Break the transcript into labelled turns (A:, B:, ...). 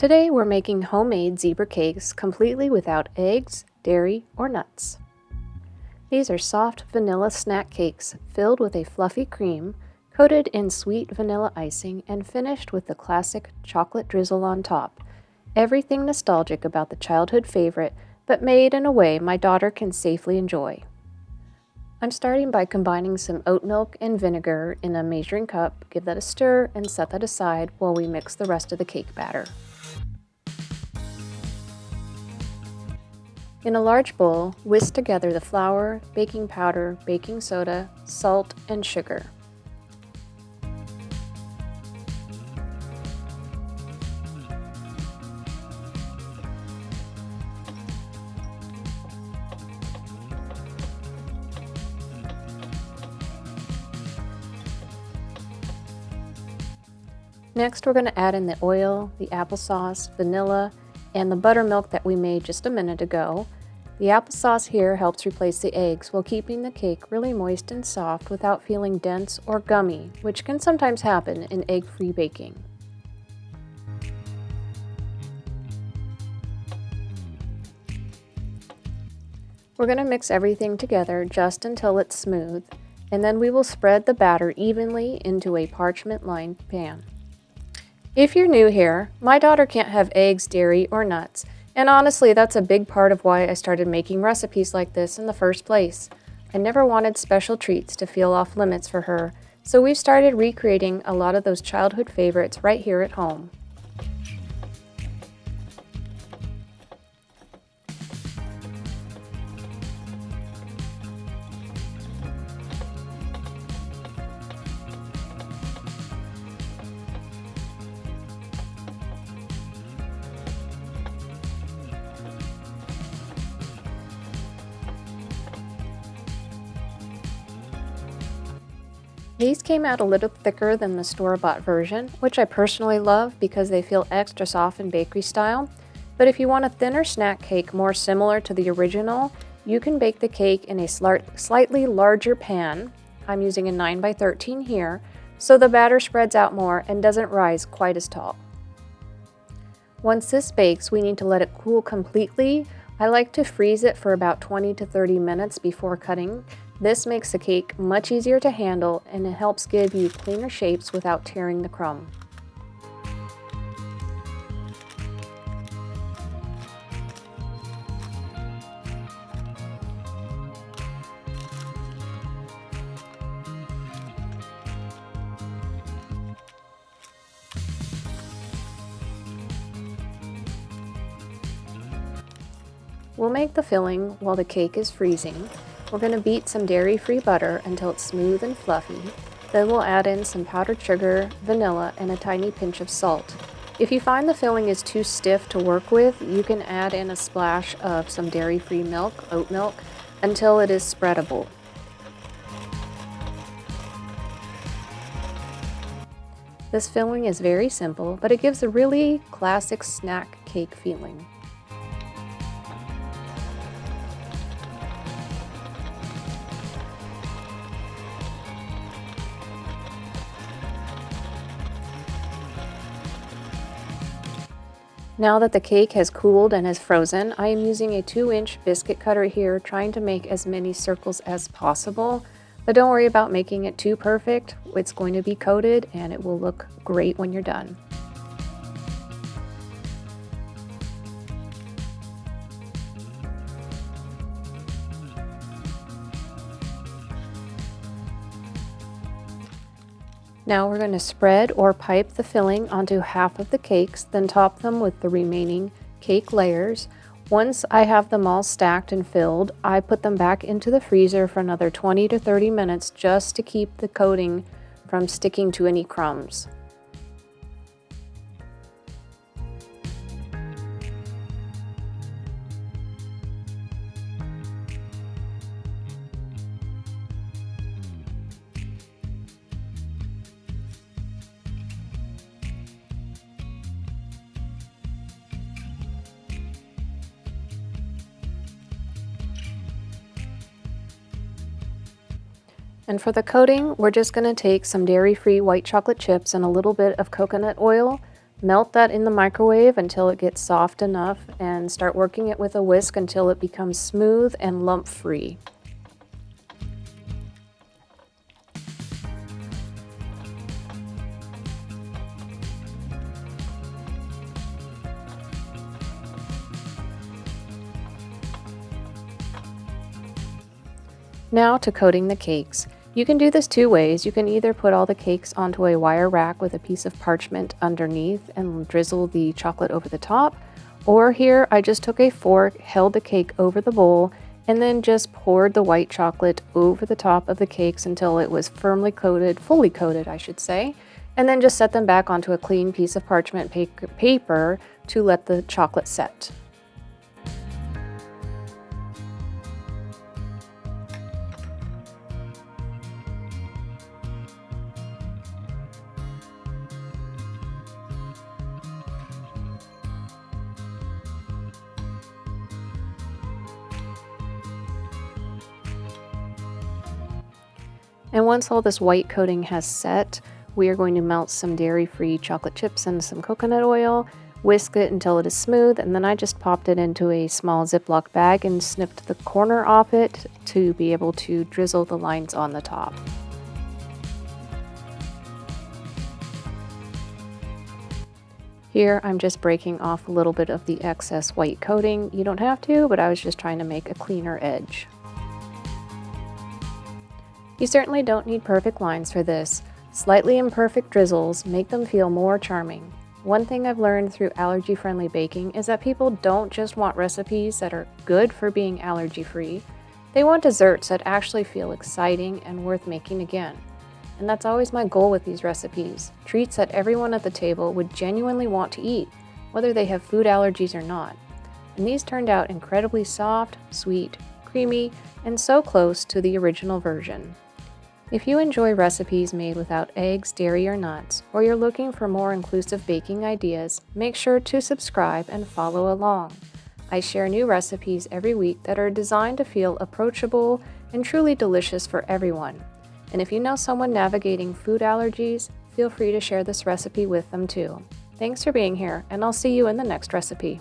A: Today we're making homemade zebra cakes completely without eggs, dairy, or nuts. These are soft vanilla snack cakes filled with a fluffy cream, coated in sweet vanilla icing, and finished with the classic chocolate drizzle on top. Everything nostalgic about the childhood favorite, but made in a way my daughter can safely enjoy. I'm starting by combining some oat milk and vinegar in a measuring cup, give that a stir, and set that aside while we mix the rest of the cake batter. In a large bowl, whisk together the flour, baking powder, baking soda, salt, and sugar. Next, we're going to add in the oil, the applesauce, vanilla, and the buttermilk that we made just a minute ago. The applesauce here helps replace the eggs while keeping the cake really moist and soft without feeling dense or gummy, which can sometimes happen in egg-free baking. We're going to mix everything together just until it's smooth, and then we will spread the batter evenly into a parchment-lined pan. If you're new here, my daughter can't have eggs, dairy, or nuts, and honestly that's a big part of why I started making recipes like this in the first place. I never wanted special treats to feel off limits for her, so we've started recreating a lot of those childhood favorites right here at home. These came out a little thicker than the store-bought version, which I personally love because they feel extra soft and bakery style. But if you want a thinner snack cake more similar to the original, you can bake the cake in a slightly larger pan. I'm using a 9 by 13 here, so the batter spreads out more and doesn't rise quite as tall. Once this bakes, we need to let it cool completely. I like to freeze it for about 20 to 30 minutes before cutting. This makes the cake much easier to handle, and it helps give you cleaner shapes without tearing the crumb. We'll make the filling while the cake is freezing. We're going to beat some dairy-free butter until it's smooth and fluffy. Then we'll add in some powdered sugar, vanilla, and a tiny pinch of salt. If you find the filling is too stiff to work with, you can add in a splash of some dairy-free milk, oat milk, until it is spreadable. This filling is very simple, but it gives a really classic snack cake feeling. Now that the cake has cooled and is frozen, I am using a 2-inch biscuit cutter here, trying to make as many circles as possible. But don't worry about making it too perfect. It's going to be coated and it will look great when you're done. Now we're going to spread or pipe the filling onto half of the cakes, then top them with the remaining cake layers. Once I have them all stacked and filled, I put them back into the freezer for another 20 to 30 minutes just to keep the coating from sticking to any crumbs. And for the coating, we're just going to take some dairy-free white chocolate chips and a little bit of coconut oil, Melt that in the microwave until it gets soft enough and start working it with a whisk until it becomes smooth and lump-free. Now to coating the cakes. You can do this two ways. You can either put all the cakes onto a wire rack with a piece of parchment underneath and drizzle the chocolate over the top, or here I just took a fork, held the cake over the bowl, and then just poured the white chocolate over the top of the cakes until it was firmly coated, fully coated I should say, and then just set them back onto a clean piece of parchment paper to let the chocolate set. And once all this white coating has set, we are going to melt some dairy-free chocolate chips and some coconut oil, whisk it until it is smooth, and then I just popped it into a small Ziploc bag and snipped the corner off it to be able to drizzle the lines on the top. Here I'm just breaking off a little bit of the excess white coating. You don't have to, but I was just trying to make a cleaner edge. You certainly don't need perfect lines for this. Slightly imperfect drizzles make them feel more charming. One thing I've learned through allergy-friendly baking is that people don't just want recipes that are good for being allergy-free. They want desserts that actually feel exciting and worth making again. And that's always my goal with these recipes, treats that everyone at the table would genuinely want to eat, whether they have food allergies or not. And these turned out incredibly soft, sweet, creamy, and so close to the original version. If you enjoy recipes made without eggs, dairy, or nuts, or you're looking for more inclusive baking ideas, make sure to subscribe and follow along. I share new recipes every week that are designed to feel approachable and truly delicious for everyone. And if you know someone navigating food allergies, feel free to share this recipe with them too. Thanks for being here, and I'll see you in the next recipe.